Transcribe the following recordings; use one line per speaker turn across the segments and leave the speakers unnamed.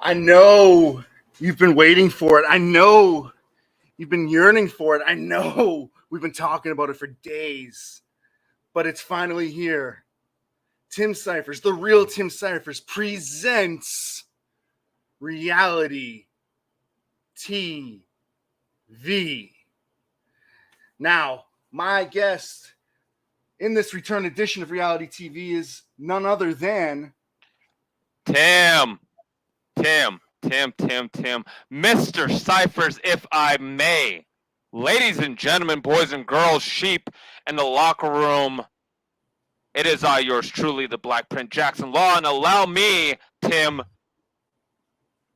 I know you've been waiting for it. I know you've been yearning for it. I know we've been talking about it for days, but it's finally here. Tim Syphers, the real Tim Syphers, presents Reality TV. Now, my guest in this return edition of Reality TV is none other than
Tim. Mr. Syphers, if I may. Ladies and gentlemen, boys and girls, sheep in the locker room. It is I, yours truly, the Black Print Jackson Law, and allow me, Tim,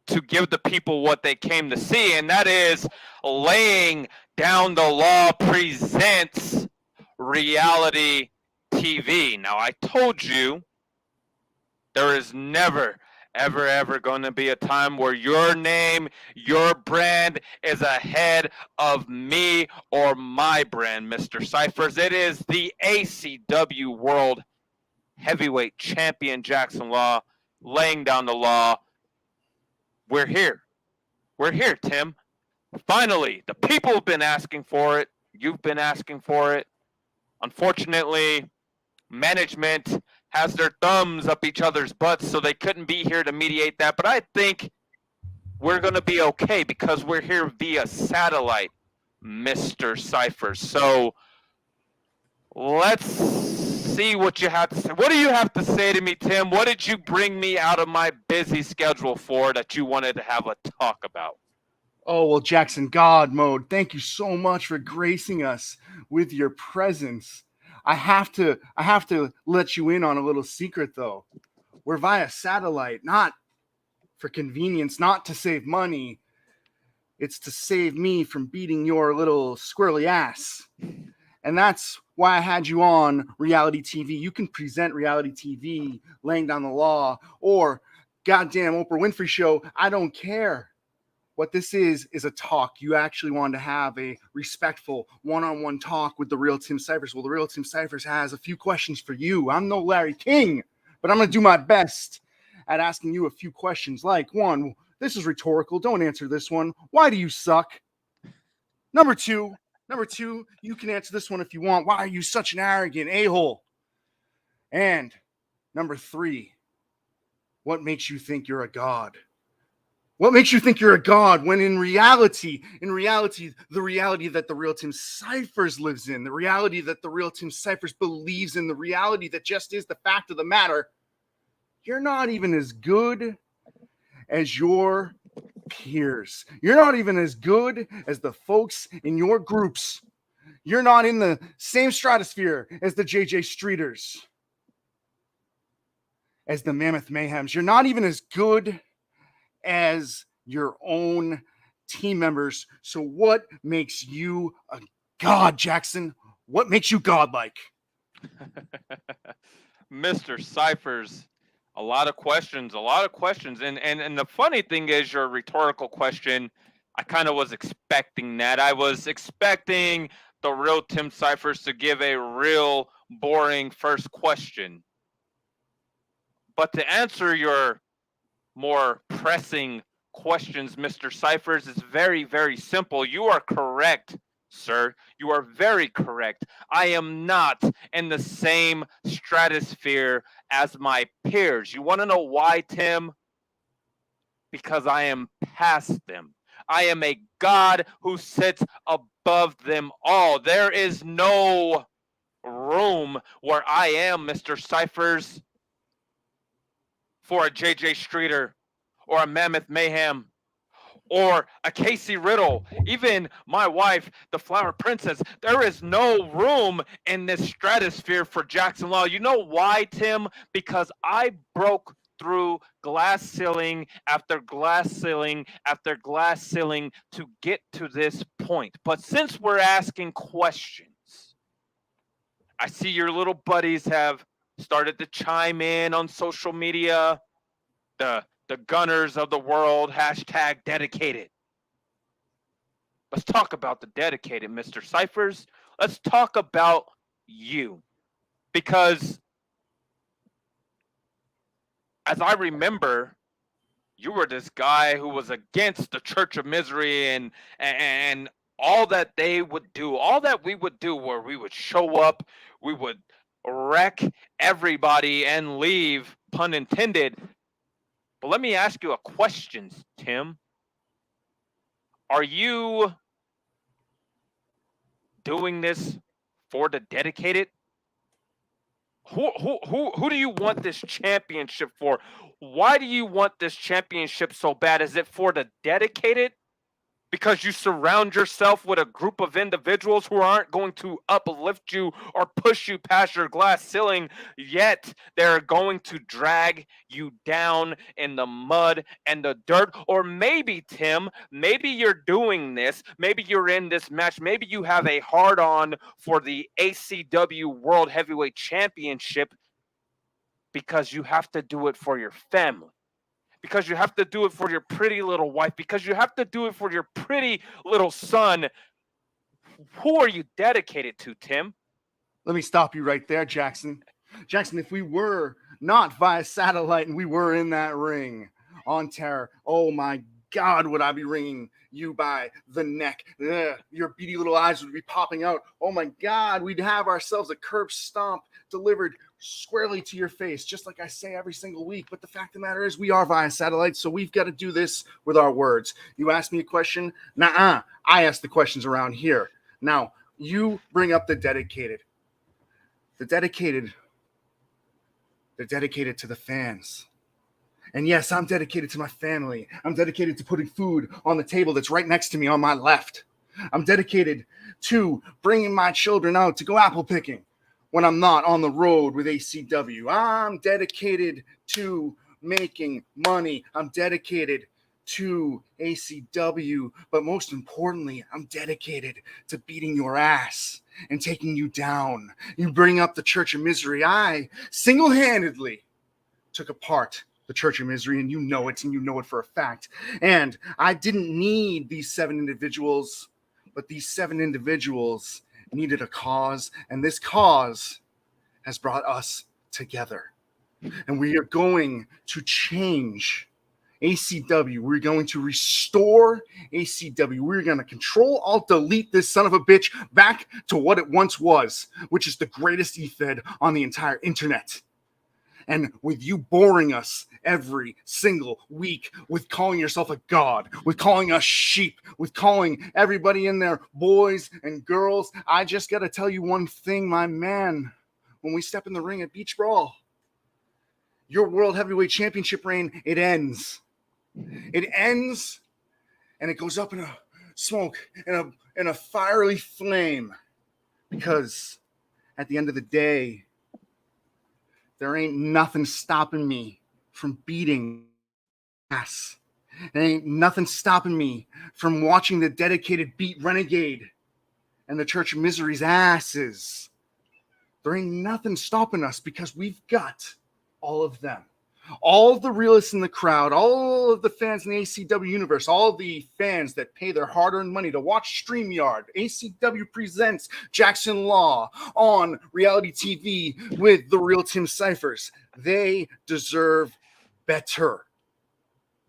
to give the people what they came to see, and that is Laying Down the Law presents Reality TV. Now, I told you there is never, ever going to be a time where your name, your brand is ahead of me or my brand, Mr. Syphers. It is the ACW World Heavyweight Champion Jackson Law, laying down the law. We're here. We're here, Tim. Finally, the people have been asking for it. You've been asking for it. Unfortunately, management has their thumbs up each other's butts, so they couldn't be here to mediate that. But I think we're going to be okay because we're here via satellite, Mr. Syphers. So let's see what you have to say. What do you have to say to me, Tim? What did you bring me out of my busy schedule for that you wanted to have a talk about?
Oh, well, Jackson God Mode, thank you so much for gracing us with your presence. I have to let you in on a little secret, though. We're via satellite, not for convenience, not to save money. It's to save me from beating your little squirrely ass. And that's why I had you on Reality TV. You can present Reality TV, laying down the law, or goddamn Oprah Winfrey Show. I don't care. What this is a talk. You actually wanted to have a respectful one-on-one talk with the real Tim Syphers. Well, the real Tim Syphers has a few questions for you. I'm no Larry King, but I'm going to do my best at asking you a few questions. Like, one, this is rhetorical. Don't answer this one. Why do you suck? Number two, you can answer this one if you want. Why are you such an arrogant a-hole? And number three, what makes you think you're a god? What makes you think you're a god when in reality, the reality that the real Tim Syphers lives in, the reality that the real Tim Syphers believes in, the reality that just is the fact of the matter, you're not even as good as your peers. You're not even as good as the folks in your groups. You're not in the same stratosphere as the JJ Streeters, as the Mammoth Mayhems. You're not even as good as your own team members. So what makes you a god, Jackson? What makes you godlike?
Mr. Syphers, a lot of questions. And the funny thing is your rhetorical question, I kind of was expecting that. I was expecting the real Tim Syphers to give a real boring first question. But to answer your more pressing questions, Mr. Syphers, is very, very simple. You are correct, sir. You are very correct. I am not in the same stratosphere as my peers. You want to know why, Tim? Because I am past them. I am a god who sits above them all. There is no room where I am, Mr. Syphers, for a JJ Streeter or a Mammoth Mayhem or a Casey Riddle, even my wife, the Flower Princess. There is no room in this stratosphere for Jackson Law. You know why, Tim? Because I broke through glass ceiling after glass ceiling after glass ceiling to get to this point. But since we're asking questions, I see your little buddies have started to chime in on social media. The gunners of the world, #dedicated. Let's talk about the dedicated, Mr. Syphers. Let's talk about you. Because as I remember, you were this guy who was against the Church of Misery and all that they would do, all that we would do, where we would show up, we would wreck everybody and leave, pun intended. But let me ask you a question, Tim. Are you doing this for the dedicated? Who do you want this championship for? Why do you want this championship so bad? Is it for the dedicated? Because you surround yourself with a group of individuals who aren't going to uplift you or push you past your glass ceiling, yet they're going to drag you down in the mud and the dirt. Or maybe, Tim, maybe you're doing this, maybe you're in this match, maybe you have a hard on for the ACW World Heavyweight Championship because you have to do it for your family, because you have to do it for your pretty little wife, because you have to do it for your pretty little son. Who are you dedicated to, Tim?
Let me stop you right there, Jackson. Jackson, if we were not via satellite and we were in that ring on Terror, oh my God, would I be ringing you by the neck. Ugh, your beady little eyes would be popping out. Oh my God, we'd have ourselves a curb stomp delivered squarely to your face, just like I say every single week. But the fact of the matter is we are via satellite, so we've got to do this with our words. You ask me a question? Nuh-uh. I ask the questions around here. Now, you bring up the dedicated. They're dedicated to the fans. And yes, I'm dedicated to my family. I'm dedicated to putting food on the table that's right next to me on my left. I'm dedicated to bringing my children out to go apple picking when I'm not on the road with ACW. I'm dedicated to making money. I'm dedicated to ACW. But most importantly, I'm dedicated to beating your ass and taking you down. You bring up the Church of Misery. I single-handedly took apart the Church of Misery, and you know it for a fact. And I didn't need these 7 individuals, but these 7 individuals needed a cause, and this cause has brought us together. And we are going to change ACW. We're going to restore ACW. We're going to control, alt, delete this son of a bitch back to what it once was, which is the greatest E-Fed on the entire internet. And with you boring us every single week with calling yourself a god, with calling us sheep, with calling everybody in there boys and girls, I just got to tell you one thing, my man. When we step in the ring at Beach Brawl, your World Heavyweight Championship reign, it ends. It ends, and it goes up in a smoke, in a fiery flame. Because at the end of the day, there ain't nothing stopping me from beating ass. There ain't nothing stopping me from watching the dedicated beat Renegade and the Church of Misery's asses. There ain't nothing stopping us because we've got all of them. All of the realists in the crowd, all of the fans in the ACW universe, all of the fans that pay their hard-earned money to watch StreamYard, ACW presents Jackson Law on reality TV with the real Tim Syphers. They deserve better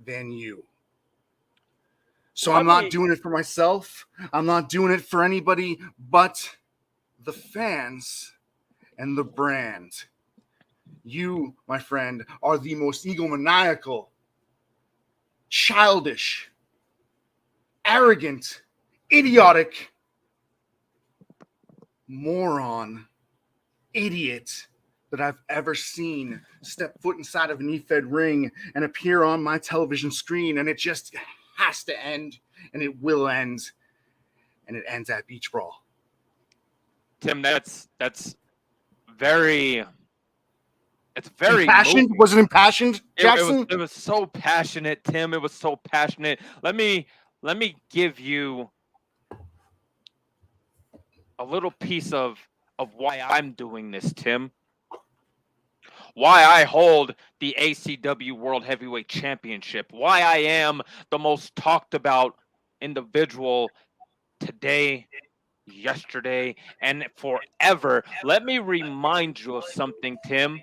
than you. So I'm not doing it for myself. I'm not doing it for anybody but the fans and the brand. You, my friend, are the most egomaniacal, childish, arrogant, idiotic, moron, idiot that I've ever seen step foot inside of an E-Fed ring and appear on my television screen. And it just has to end, and it will end, and it ends at Beach Brawl.
Tim, that's very... It's very
impassioned.
moving.
Was it impassioned, Jackson?
It was so passionate, Tim. It was so passionate. Let me give you a little piece of why I'm doing this, Tim. Why I hold the ACW World Heavyweight Championship. Why I am the most talked about individual today yesterday, and forever. Let me remind you of something, Tim.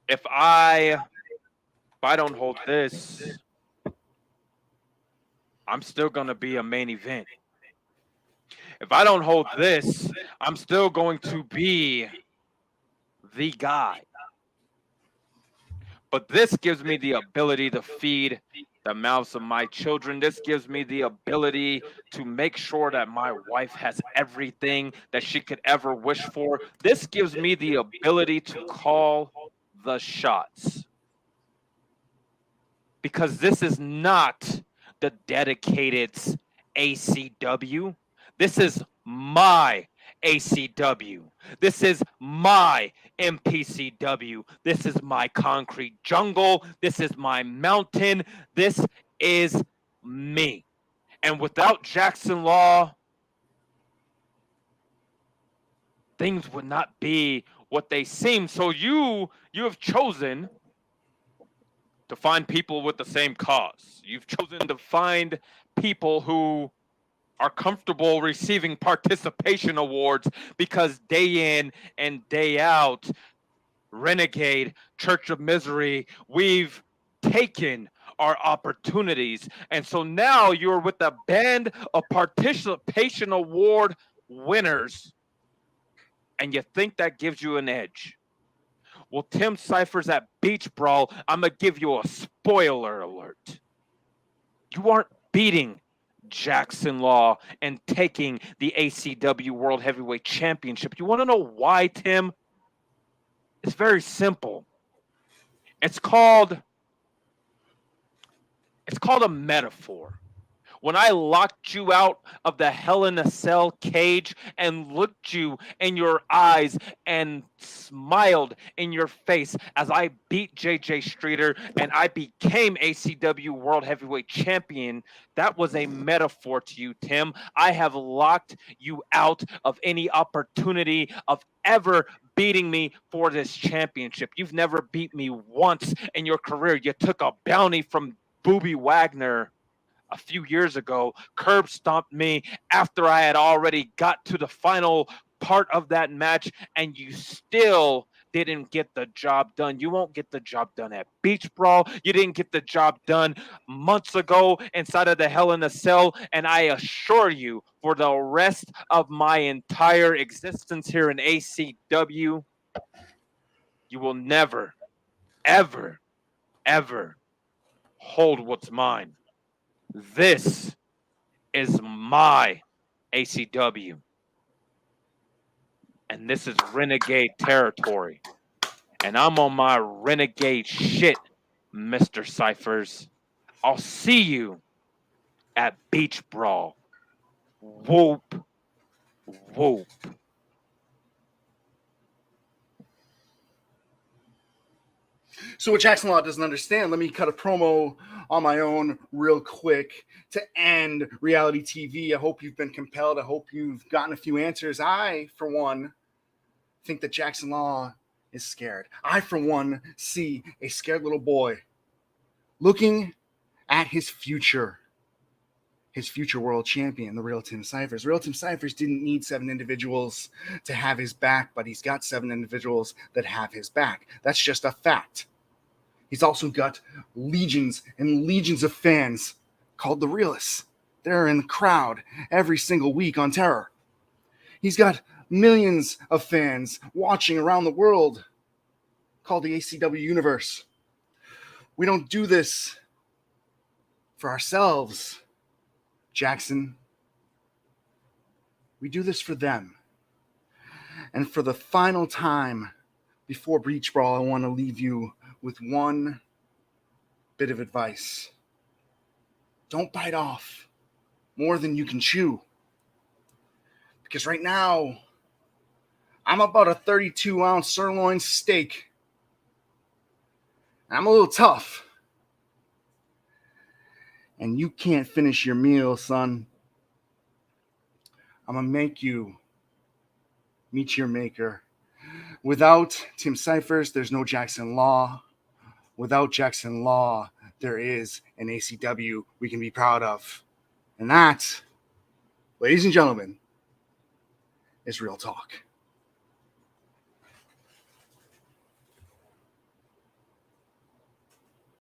If I don't hold this, I'm still gonna be a main event. If I don't hold this, I'm still going to be the guy. But this gives me the ability to feed the mouths of my children. This gives me the ability to make sure that my wife has everything that she could ever wish for. This gives me the ability to call the shots. Because this is not the Dedicated's ACW. This is my ACW. This is my MPCW. This is my concrete jungle. This is my mountain. This is me. And without Jackson Law, things would not be what they seem. So you have chosen to find people with the same cause. You've chosen to find people who are comfortable receiving participation awards because day in and day out, Renegade, Church of Misery, we've taken our opportunities. And so now you're with a band of participation award winners, and you think that gives you an edge. Well, Tim Syphers at Beach Brawl, I'm going to give you a spoiler alert. You aren't beating Jackson Law and taking the ACW World Heavyweight Championship. You want to know why, Tim? It's very simple. It's called a metaphor. When I locked you out of the Hell in a Cell cage and looked you in your eyes and smiled in your face as I beat JJ Streeter and I became ACW World Heavyweight Champion, that was a metaphor to you, Tim. I have locked you out of any opportunity of ever beating me for this championship. You've never beat me once in your career. You took a bounty from Booby Wagner a few years ago, curb stomped me after I had already got to the final part of that match, and you still didn't get the job done. You won't get the job done at Beach Brawl. You didn't get the job done months ago inside of the Hell in a Cell, and I assure you, for the rest of my entire existence here in ACW, you will never, ever, ever hold what's mine. This is my ACW. And this is Renegade territory. And I'm on my Renegade shit, Mr. Syphers. I'll see you at Beach Brawl. Whoop, whoop.
So what Jackson Law doesn't understand, let me cut a promo on my own real quick to end reality TV. I hope you've been compelled. I hope you've gotten a few answers. I, for one, think that Jackson Law is scared. I, for one, see a scared little boy looking at his future world champion, the real Tim Syphers. Real Tim Syphers didn't need 7 individuals to have his back, but he's got 7 individuals that have his back. That's just a fact. He's also got legions and legions of fans called the Realists. They're in the crowd every single week on Terror. He's got millions of fans watching around the world called the ACW Universe. We don't do this for ourselves, Jackson. We do this for them. And for the final time before Beach Brawl, I want to leave you with one bit of advice. Don't bite off more than you can chew. Because right now, I'm about a 32-ounce sirloin steak. I'm a little tough. And you can't finish your meal, son. I'm going to make you meet your maker. Without Tim Syphers, there's no Jackson Law. Without Jackson Law, there is an ACW we can be proud of. And that, ladies and gentlemen, is real talk.